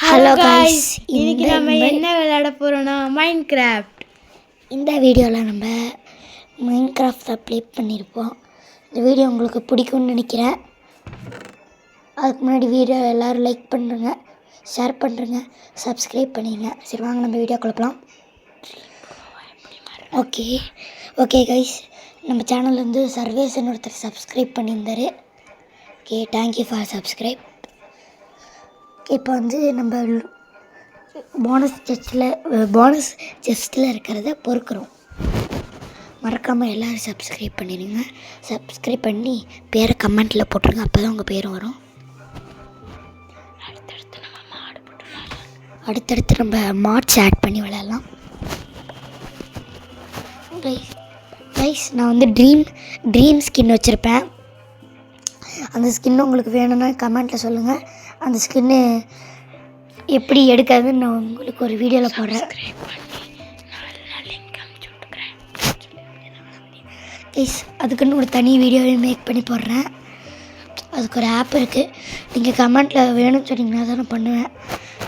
Hello guys, இன்னைக்கு நம்ம என்ன விளையாட போகிறோன்னா மைன்கிராஃப்ட். இந்த வீடியோவில் நம்ம மைன்கிராஃப்டை ப்ளே பண்ணியிருப்போம். இந்த வீடியோ உங்களுக்கு பிடிக்கும்னு நினைக்கிறேன். அதுக்கு முன்னாடி வீடியோ எல்லோரும் லைக் பண்ணுறங்க, ஷேர் பண்ணுறங்க, சப்ஸ்கிரைப் பண்ணிடுங்க. சரி வாங்க நம்ம வீடியோ கொடுக்கலாம். ஓகே கைஸ், நம்ம சேனலில் வந்து சர்வேஸ்ன்னு ஒருத்தர் சப்ஸ்கிரைப் பண்ணியிருந்தார். Okay, thank you for subscribe. இப்போ வந்து நம்ம போனஸ் செஸ்ட்டில் இருக்கிறத பொறுக்கிறோம். மறக்காமல் எல்லோரும் சப்ஸ்கிரைப் பண்ணிடுங்க. சப்ஸ்கிரைப் பண்ணி பேரை கமெண்ட்டில் போட்டுருங்க, அப்போ தான் உங்கள் பேர் வரும். அடுத்தடுத்து நம்ம மாட்ஸ் ஆட் பண்ணி விளையாடலாம். கைஸ், நான் வந்து ட்ரீம் ஸ்கின் வச்சுருப்பேன். அந்த ஸ்கின்னு உங்களுக்கு வேணும்னா கமெண்ட்டில் சொல்லுங்கள். அந்த ஸ்கின்னு எப்படி எடுக்காதுன்னு நான் உங்களுக்கு ஒரு வீடியோவில் போடுறேன். கைஸ், அதுக்குன்னு ஒரு தனி வீடியோவே மேக் பண்ணி போடுறேன். அதுக்கு ஒரு ஆப் இருக்குது. நீங்கள் கமெண்ட்டில் வேணும்னு சொன்னீங்கன்னா தான் நான் பண்ணுவேன்,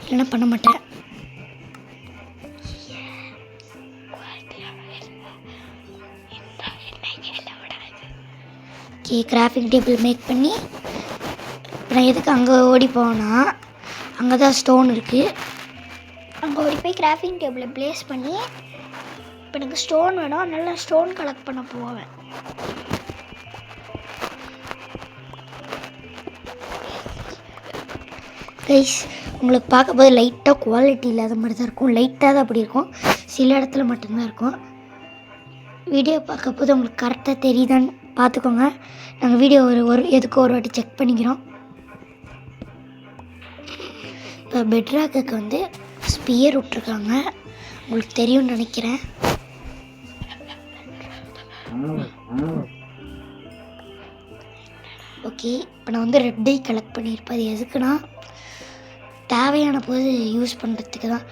இல்லைன்னா பண்ண மாட்டேன். கிராஃபிக் டேபிள் மேக் பண்ணி இப்போ நான் எதுக்கு அங்கே ஓடி போவேன்னா, அங்கே தான் ஸ்டோன் இருக்குது. அங்கே ஓடி போய் கிராஃபிக் டேபிளை ப்ளேஸ் பண்ணி இப்போ எனக்கு ஸ்டோன் வேணும், அதனால நான் ஸ்டோன் கலெக்ட் பண்ண போவேன். கைஸ், உங்களுக்கு பார்க்கும்போது லைட்டாக குவாலிட்டி இல்லாத மாதிரி தான் இருக்கும். லைட்டாக தான் அப்படி இருக்கும், சில இடத்துல மட்டும்தான் இருக்கும். வீடியோ பார்க்கும்போது உங்களுக்கு கரெக்டாக தெரியுதான்னு பார்த்துக்கோங்க. நாங்கள் வீடியோ ஒரு ஒரு வாட்டி செக் பண்ணிக்கிறோம். இப்போ பெட்ராக்குக்கு வந்து ஸ்பியர் விட்ருக்காங்க, உங்களுக்கு தெரியும்னு நினைக்கிறேன். ஓகே, இப்போ நான் வந்து ரெட் டை கலெக்ட் பண்ணியிருப்பேன். அது எதுக்குன்னா தேவையான போது யூஸ் பண்ணுறதுக்கு தான்.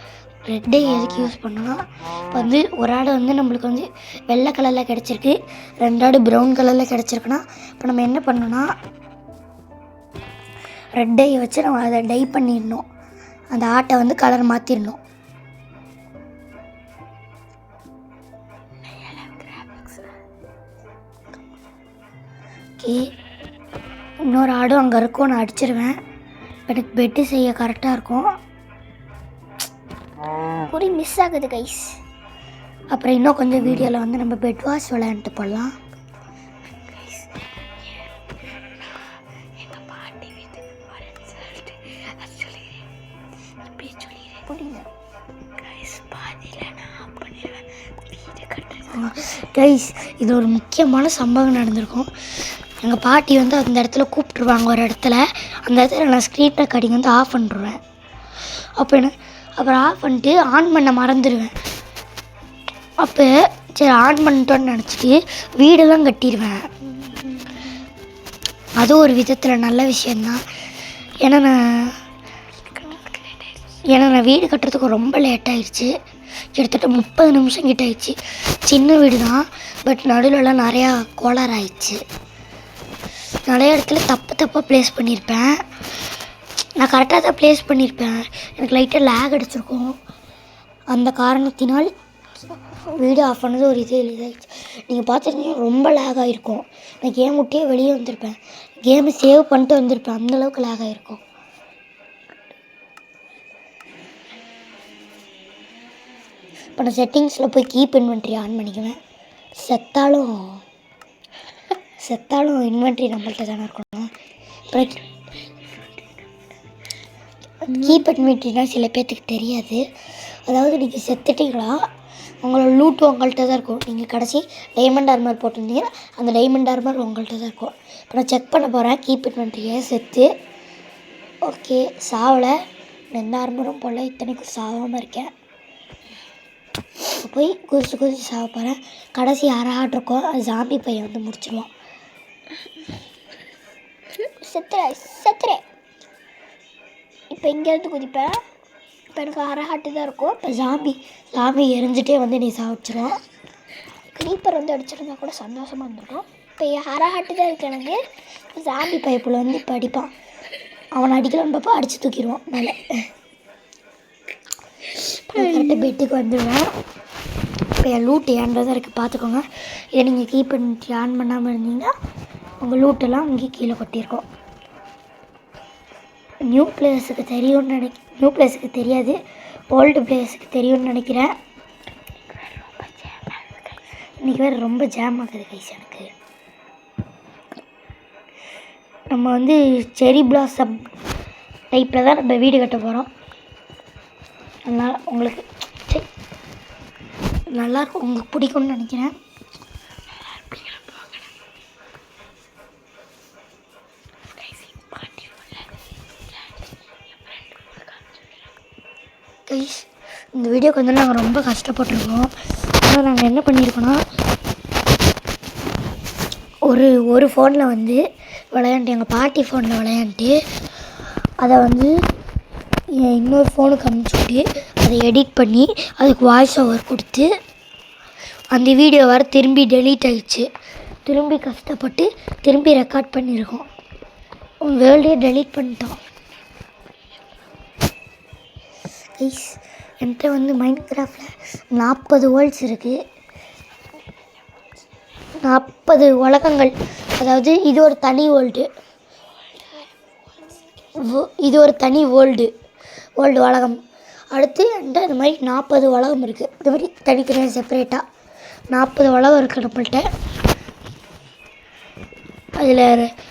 ரெட் டை எதுக்கு யூஸ் பண்ணோன்னா, இப்போ வந்து ஒரு ஆடு வந்து நம்மளுக்கு வந்து வெள்ளை கலரில் கிடச்சிருக்கு, 2 ஆடு ப்ரௌன் கலரில் கிடச்சிருக்குன்னா, இப்போ நம்ம என்ன பண்ணோன்னா ரெட் டையை வச்சு நம்ம அதை டை பண்ணிடணும். அந்த ஆட்டை வந்து கலர் மாற்றிடணும். ஓகே, இன்னொரு ஆடும் அங்கே இருக்கும், நான் அடிச்சிருவேன். எனக்கு பெட்டு செய்ய கரெக்டாக இருக்கும். ஒரு மிஸ் ஆகுது கைஸ். அப்புறம் இன்னும் கொஞ்சம் வீடியோவில் வந்து நம்ம பெட் வாஷ் விளையாண்டுட்டு போடலாம். கைஸ், இது ஒரு முக்கியமான சம்பவம் நடந்திருக்கும். எங்கள் பாட்டி வந்து அந்த இடத்துல கூப்பிட்ருவாங்க ஒரு இடத்துல. அந்த இடத்துல நான் ஸ்க்ரீன் ரெக்கார்டிங் வந்து ஆஃப் பண்ணிடுவேன். அப்புறம் ஆஃப் பண்ணிட்டு ஆன் பண்ண மறந்துடுவேன். அப்போ சரி ஆன் பண்ணிட்டோன்னு நினச்சிட்டு வீடெல்லாம் கட்டிடுவேன். அதுவும் ஒரு விதத்தில் நல்ல விஷயந்தான். ஏன்னா நான் வீடு கட்டுறதுக்கு ரொம்ப லேட் ஆகிடுச்சு. கிட்டத்தட்ட 30 நிமிஷம் கிட்ட ஆயிடுச்சு. சின்ன வீடு தான், பட் நடுவில்லாம் நிறையா கோளாறு ஆயிடுச்சு. நிறைய இடத்துல தப்பாக ப்ளேஸ் பண்ணியிருப்பேன். நான் கரெக்டாக தான் ப்ளேஸ் பண்ணியிருப்பேன், எனக்கு லைட்டாக லேக் அடிச்சிருக்கும். அந்த காரணத்தினால் வீடியோ ஆஃப் பண்ணது ஒரு இதாகிடுச்சு. நீங்கள் பார்த்துருந்தீங்க ரொம்ப லேக் ஆகிருக்கும். நான் கேம் விட்டே வெளியே வந்திருப்பேன், கேமை சேவ் பண்ணிட்டு வந்திருப்பேன், அந்தளவுக்கு லேக் ஆகிருக்கும். இப்போ நான் செட்டிங்ஸில் போய் கீப் இன்வென்ட்ரி ஆன் பண்ணிக்குவேன். செத்தாலும் இன்வென்ட்ரி நம்மள்கிட்ட தானே இருக்கணும். அப்புறம் கீப் இன்வென்ட்ரினா சில பேர்த்துக்கு தெரியாது. அதாவது நீங்கள் செத்துட்டிங்களா, உங்களோட லூட்டு உங்கள்கிட்ட தான் இருக்கும். நீங்கள் கடைசி டைமண்ட் ஆர்மர் போட்டிருந்தீங்கன்னா அந்த டைமண்ட் ஆர்மர் உங்கள்கிட்ட தான் இருக்கும். இப்போ நான் செக் பண்ண போகிறேன் கீப் இன்வென்ட்ரியை. செத்து ஓகே, சாவலை, எந்த ஆர்மரும் போல், இத்தனைக்கும் சாகாமல் இருக்கேன். போய் குதிச்சு சாக போகிறேன். கடைசி யாராக இருக்கோம், அது ஜாம்பி பையன் வந்து முடிச்சிடுவான். செத்துறேன். இப்போ இங்கேருந்து குதிப்பேன். இப்போ எனக்கு அரஹாட்டு தான் இருக்கும். இப்போ ஜாம்பி எரிஞ்சிட்டே வந்து நீ சாப்பிச்சிடும். க்ரீப்பர் வந்து அடிச்சிருந்தா கூட சந்தோஷமாக இருந்திருக்கும். இப்போ அரஹாட்டு தான் இருக்குது எனக்கு. ஜாம்பி பைப்பில் வந்து இப்போ அடிப்பான். அவனை அடிக்கலான்னு பார்ப்பா, அடித்து தூக்கிடுவான் மேலே. கரெக்டாக பெட்டுக்கு வந்துடுவேன். இப்போ என் லூட் ஏன்றதாக இருக்குது பார்த்துக்கோங்க. இதை நீங்கள் கீப் பண்ணி ஆன் பண்ணாமல் இருந்தீங்கன்னா உங்கள் லூட்டெல்லாம் இங்கே கீழே கொட்டியிருக்கோம். நியூ பிளேயர்ஸுக்கு தெரியாது, ஓல்டு பிளேயர்ஸுக்கு தெரியும்னு நினைக்கிறேன். இன்றைக்கி வேறு ரொம்ப ஜாம் ஆகுது கைஸ் எனக்கு. நம்ம வந்து செரி பிளாசம் டைப்பில் தான் நம்ம வீடு கட்ட போகிறோம். அதனால் உங்களுக்கு நல்லாயிருக்கும், உங்களுக்கு பிடிக்கும்னு நினைக்கிறேன். கைஸ் இந்த வீடியோக்கு வந்து நாங்கள் ரொம்ப கஷ்டப்பட்டுருக்கோம். ஆனால் நாங்கள் என்ன பண்ணியிருக்கோன்னா ஒரு ஃபோனில் வந்து விளையாண்டு, எங்கள் பாட்டி ஃபோனில் விளையாண்டு அதை வந்து இன்னொரு ஃபோனுக்கு அனுப்பிச்சுட்டு அதை எடிட் பண்ணி அதுக்கு வாய்ஸ் ஓவர் கொடுத்து அந்த வீடியோ வர திரும்பி டெலீட் ஆகிடுச்சு. திரும்பி கஷ்டப்பட்டு திரும்பி ரெக்கார்ட் பண்ணியிருக்கோம். வேர்ல்டே டெலீட் பண்ணிட்டோம். கைஸ் என்கிட்ட வந்து மைண்ட் கிராஃப்டில் 40 வேர்ல்ட்ஸ் இருக்குது, 40 உலகங்கள். அதாவது இது ஒரு தனி வேர்ல்டு, இது ஒரு தனி வேர்ல்டு உலகம். அடுத்து என்கிட்ட இந்த மாதிரி 40 உலகம் இருக்குது. இந்த மாதிரி தனித்தனியாக செப்பரேட்டாக 40 உலகம் இருக்குது நம்மள்கிட்ட.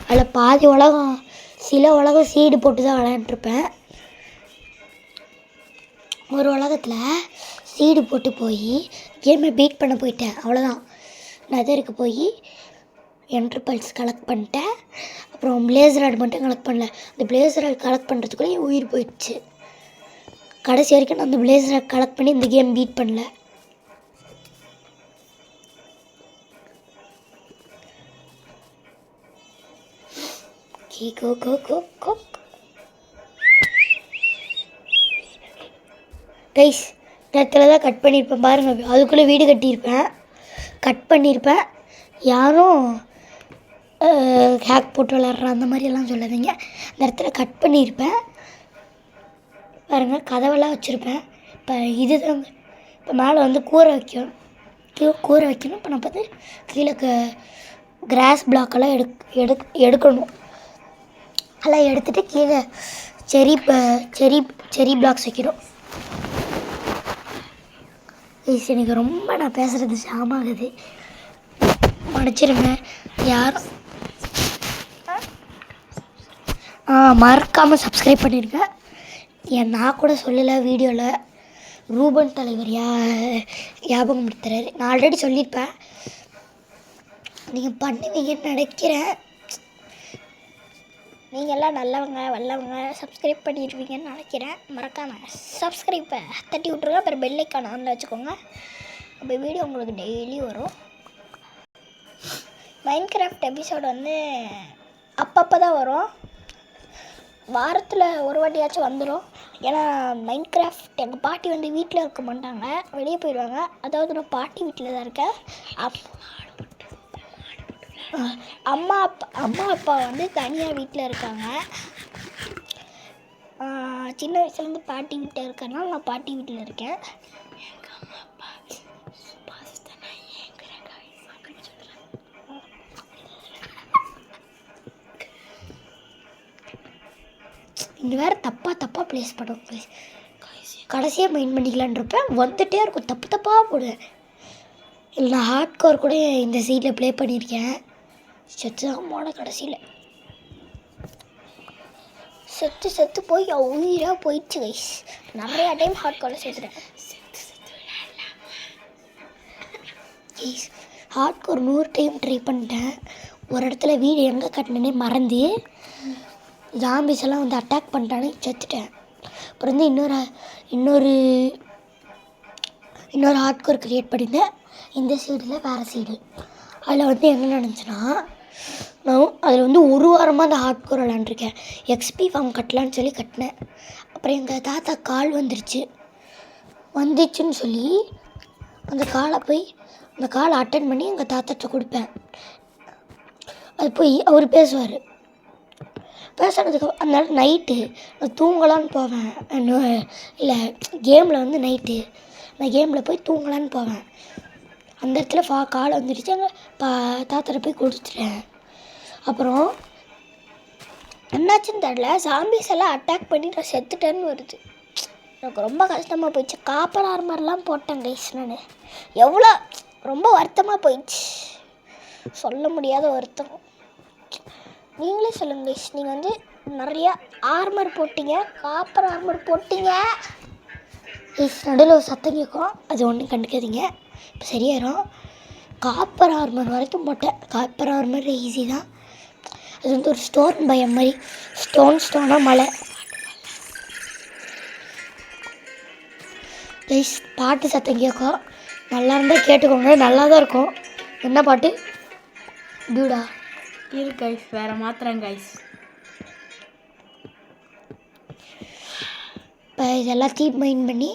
அதில் பாதி உலகம், சில உலகம் சீடு போட்டு தான் விளையாண்டுருப்பேன். ஒரு உலகத்தில் சீடு போட்டு போய் கேமை பீட் பண்ண போயிட்டேன், அவ்வளோதான். நெதருக்கு போய் என்ட்ரபல்ஸ் கலெக்ட் பண்ணிட்டேன். அப்புறம் பிளேசர் ராட் மட்டும் கலெக்ட் பண்ணல. அந்த பிளேசர் ராட் கலெக்ட் பண்ணுறதுக்குள்ளே என் உயிர் போயிடுச்சு. கடைசி வரைக்கும் நான் அந்த பிளேசர் ராட் கலெக்ட் பண்ணி இந்த கேம் பீட் பண்ணல. கைஸ் இடத்துல தான் கட் பண்ணியிருப்பேன் பாருங்கள். அதுக்குள்ளே வீடு கட்டியிருப்பேன், கட் பண்ணியிருப்பேன். யாரும் ஹேக் போட்டு விளாட்ற அந்த மாதிரியெல்லாம் சொல்லாதீங்க. அந்த இடத்துல கட் பண்ணியிருப்பேன் பாருங்கள். கதவெல்லாம் வச்சுருப்பேன். இப்போ இதுதான் இப்போ மேலே வந்து கூரை வைக்கணும். இப்போ நான் பார்த்து கீழே கிராஸ் பிளாக்கெல்லாம் எடுக்கணும். அதெல்லாம் எடுத்துகிட்டு கீழே செரி பிளாக்ஸ் வைக்கணும். எனக்கு ரொம்ப நான் பேசுகிறது ஜாமாகுது, மன்னிச்சிருங்க. யாரும் மறக்காமல் சப்ஸ்கிரைப் பண்ணிடுங்க. நான் கூட சொல்லலை வீடியோவில், ரூபன் தலைவர் ஞாபகம் படுத்துறாரு. நான் ஆல்ரெடி சொல்லியிருப்பேன், நீங்கள் பண்ணுவீங்கன்னு நினைக்கிறேன். நீங்கள் எல்லாம் நல்லவங்க வல்லவங்க, சப்ஸ்கிரைப் பண்ணிடுவீங்கன்னு நினைக்கிறேன். மறக்காமல் சப்ஸ்கிரைப்பை தட்டி விட்ருங்க. அப்புறம் பெல் ஐக்கான் ஆனில் வச்சுக்கோங்க. அப்போ வீடியோ உங்களுக்கு டெய்லி வரும். மைண்ட் கிராஃப்ட் எபிசோடு வந்து அப்பப்போ தான் வரும், வாரத்தில் ஒரு வாட்டியாச்சும் வந்துடும். ஏன்னா மைண்ட் கிராஃப்ட் எங்கள் பாட்டி வந்து வீட்டில் இருக்க மாட்டாங்க, வெளியே போயிடுவாங்க. அதாவது நான் பாட்டி வீட்டில் தான் இருக்கேன். அம்மா அப்பா வந்து தனியாக வீட்டில் இருக்காங்க. சின்ன வயசுலேருந்து பாட்டி வீட்டில் இருக்கறனால நான் பாட்டி வீட்டில் இருக்கேன். இந்த வேறு தப்பாக ப்ளேஸ் பண்ணுவோம். கடைசியாக மெயின் பண்ணிக்கலான்றப்ப வந்துகிட்டே இருக்கும், தப்பாக போடுவேன். இல்லை நான் ஹார்ட் கோர் கூட இந்த சீட்டில் ப்ளே பண்ணியிருக்கேன். செத்து தான் போன கடைசியில் செத்து போய் உயிராக போயிடுச்சு கைஸ். நிறையா டைம் ஹார்ட் கோரில் சேர்த்துட்டேன் guys. Hard core 100 time try பண்ணிட்டேன். ஒரு இடத்துல வீடு எங்கே கட்டினே மறந்து ஜாம்பிஸ் எல்லாம் வந்து அட்டாக் பண்ணிட்டானே செத்துட்டேன். அப்புறம் வந்து இன்னொரு ஹார்ட் கோர் க்ரியேட் பண்ணியிருந்தேன். இந்த சைடில் வேறு சைடு. அதில் வந்து என்ன நடந்துச்சுன்னா, நான் அதில் வந்து ஒரு வாரமாக அந்த ஹார்ட் கோர் விளாண்டுருக்கேன். எக்ஸ்பி ஃபார்ம் கட்டலான்னு சொல்லி கட்டினேன். அப்புறம் எங்கள் தாத்தா கால் வந்துச்சுன்னு சொல்லி அந்த காலை அட்டன் பண்ணி எங்கள் தாத்தாட்ட கொடுப்பேன். அது போய் அவர் பேசுவார். பேசுகிறதுக்கு அதனால நைட்டு நான் தூங்கலான்னு போவேன். இல்லை கேமில் வந்து நைட்டு நான் கேமில் போய் தூங்கலான்னு போவேன். அந்த இடத்துல கால் வந்துடுச்சு. அங்கே தாத்தாட்ட போய் கொடுத்துட்டேன். அப்புறம் என்னாச்சுன்னு தெரில, ஜாம்பிஸ் எல்லாம் அட்டாக் பண்ணி நான் செத்துட்டேன்னு வருது. எனக்கு ரொம்ப கஷ்டமாக போயிடுச்சு. காப்பர் ஆர்மர்லாம் போட்டேன் கைஸ். நான் எவ்வளோ ரொம்ப வருத்தமாக போயிடுச்சு, சொல்ல முடியாத வருத்தம். நீங்களே சொல்லுங்க கைஸ், நீங்கள் வந்து நிறையா ஆர்மர் போட்டீங்க, காப்பர் ஆர்மர் போட்டீங்க கைஸ். நடுவில் ஒரு சத்தம் கேட்கும், அது ஒன்றும் கண்டுக்காதீங்க, இப்போ சரியாயிரும். காப்பர் ஆர்மர் வரைக்கும் போட்டேன். காப்பர் ஆர்மர் ஈஸி தான். அது வந்து ஒரு ஸ்டோன் பயம் மாதிரி, ஸ்டோனாக மலை. கைஸ் பாட்டு சத்தம் கேட்கும், நல்லா இருந்தால் கேட்டுக்கோங்க, நல்லா தான் இருக்கும். என்ன பாட்டு? டூடா இரு கைஸ், வேறு மாத்திரம் கைஸ். இப்போ இதெல்லாத்தையும் மைண்ட் பண்ணி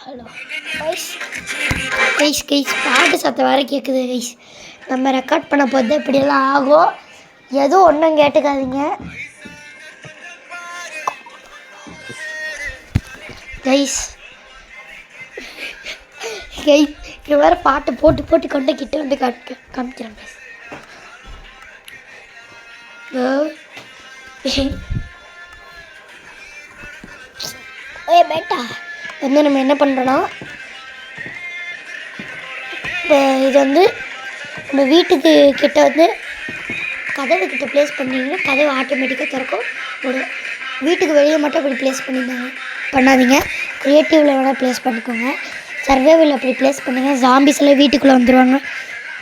ஹலோ கைஸ் பாட்டு சத்தம் வேறு கேட்குது கைஸ். நம்ம ரெக்கார்ட் பண்ண போது இப்படியெல்லாம் ஆகும், எதுவும் ஒன்றும் கேட்டுக்காதீங்க கைஸ். இது வேறு பாட்டு போட்டு கொண்டு கிட்ட வந்து காமிக்கிறேன் கைஸ். பேட்டா வந்து நம்ம என்ன பண்ணுறோன்னா, இப்போ இது வந்து நம்ம வீட்டுக்கு கிட்ட வந்து கதவு கிட்ட ப்ளேஸ் பண்ணிங்கன்னா கதவு ஆட்டோமேட்டிக்காக திறக்கும். ஒரு வீட்டுக்கு வெளியே மட்டும் அப்படி ப்ளேஸ் பண்ணாதீங்க. க்ரியேட்டிவில் வேணால் ப்ளேஸ் பண்ணிக்கோங்க. சர்வேவில் அப்படி ப்ளேஸ் பண்ணுங்க, ஜாம்பிஸ் எல்லாம் வீட்டுக்குள்ளே வந்துடுவாங்க.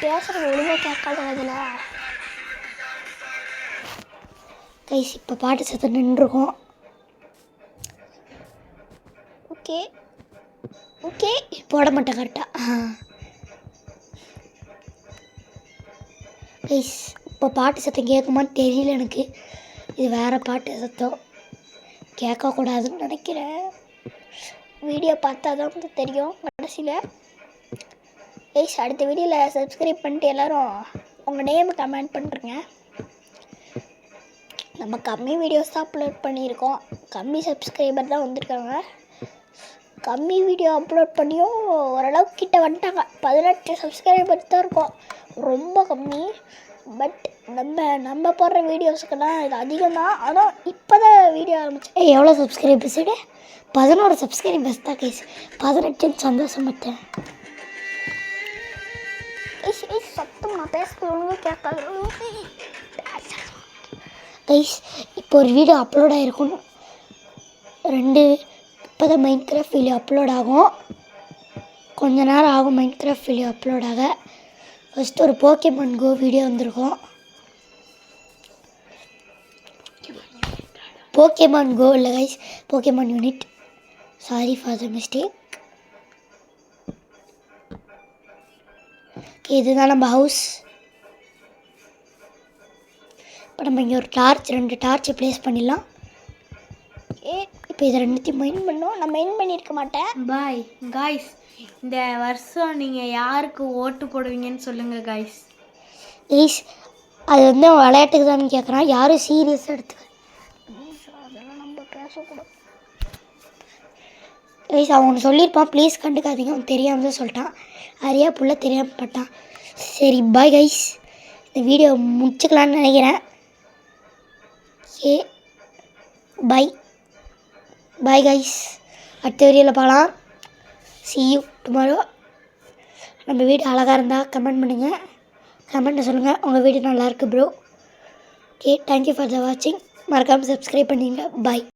பேசுகிறது ஒழுங்காக கேட்காத அதில் கைஸ். இப்போ பாட்டு சத்தம் நின்றுருக்கோம். ஓகே போட மாட்டேன் கரெக்டாக கைஸ். இப்போ பாட்டு சத்தம் கேட்குமான்னு தெரியல எனக்கு. இது வேறு பாட்டு சத்தம், கேட்கக்கூடாதுன்னு நினைக்கிறேன். வீடியோ பார்த்தா தான் வந்து தெரியும் கடைசியில். கைஸ் அடுத்த வீடியோவில் சப்ஸ்கிரைப் பண்ணிட்டு எல்லோரும் உங்கள் நேம் கமெண்ட் பண்ணுறேங்க. நம்ம கம்மி வீடியோஸ் தான் அப்லோட் பண்ணியிருக்கோம், கம்மி சப்ஸ்கிரைபர் தான் வந்திருக்காங்க. கம்மி வீடியோ அப்லோட் பண்ணியும் ஓரளவுக்கு கிட்ட வந்துட்டாங்க. 18 சப்ஸ்கிரைபர் தான் இருக்கும், ரொம்ப கம்மி. பட் நம்ம போடுற வீடியோஸுக்கெல்லாம் இது அதிகம் தான். ஆனால் இப்போ தான் வீடியோ ஆரம்பிச்சேன். எவ்வளோ சப்ஸ்கிரைபர்ஸ்? 11 சப்ஸ்கிரைபர்ஸ் தான் கைஸ். 18 சந்தோஷப்பட்டேன் சத்தம். நான் பேசுறது கேட்காது கைஸ். இப்போ ஒரு வீடியோ அப்லோட் ஆகிருக்கும், இப்போ தான் மைண்ட் கிராஃப்ட் வீடியோ அப்லோட் ஆகும். கொஞ்ச நேரம் ஆகும் மைண்ட் கிராஃப்ட் வீடியோ அப்லோட் ஆக. ஃபஸ்ட்டு ஒரு போக்கேமான் கோ வீடியோ வந்திருக்கும். போக்கேமான் கோ இல்லை guys, Pokemon unit. Sorry for the mistake. இதுதான் நம்ம ஹவுஸ். இப்போ நம்ம இங்கே ஒரு டார்ச், 2 டார்ச்சை ப்ளேஸ் பண்ணிடலாம். இப்போ இதை 2த்தையும் மைண்ட் பண்ணோம். நான் மைண்ட் பண்ணியிருக்க மாட்டேன். பாய் காய்ஸ், இந்த வருஷம் நீங்கள் யாருக்கு ஓட்டு போடுவீங்கன்னு சொல்லுங்கள் காய்ஸ். அது வந்து அவன் விளையாட்டுக்கு தான் கேட்குறான், யாரும் சீரியஸாக எடுத்துக்க. அதெல்லாம் நம்ம பேசக்கூடாது கைஸ். அவன் ஒன்று சொல்லியிருப்பான், ப்ளீஸ் கண்டுக்காதீங்க. அவன் தெரியாமல் தான் சொல்லிட்டான், அரியா புள்ள தெரியாமல் பட்டான். சரி பாய் கைஸ், இந்த வீடியோ முடிச்சுக்கலான்னு நினைக்கிறேன். பாய் கைஸ், அடுத்த வீடியோவில் பார்க்கலாம். see you tomorrow. நம்ம வீடு அழகாக இருந்தால் கமெண்ட் பண்ணுங்கள், கமெண்ட்டில் சொல்லுங்கள் உங்கள் வீடு நல்லாயிருக்கு bro. Okay, thank you for the வாட்சிங். மறக்காமல் சப்ஸ்கிரைப் பண்ணிடுங்க. பாய்.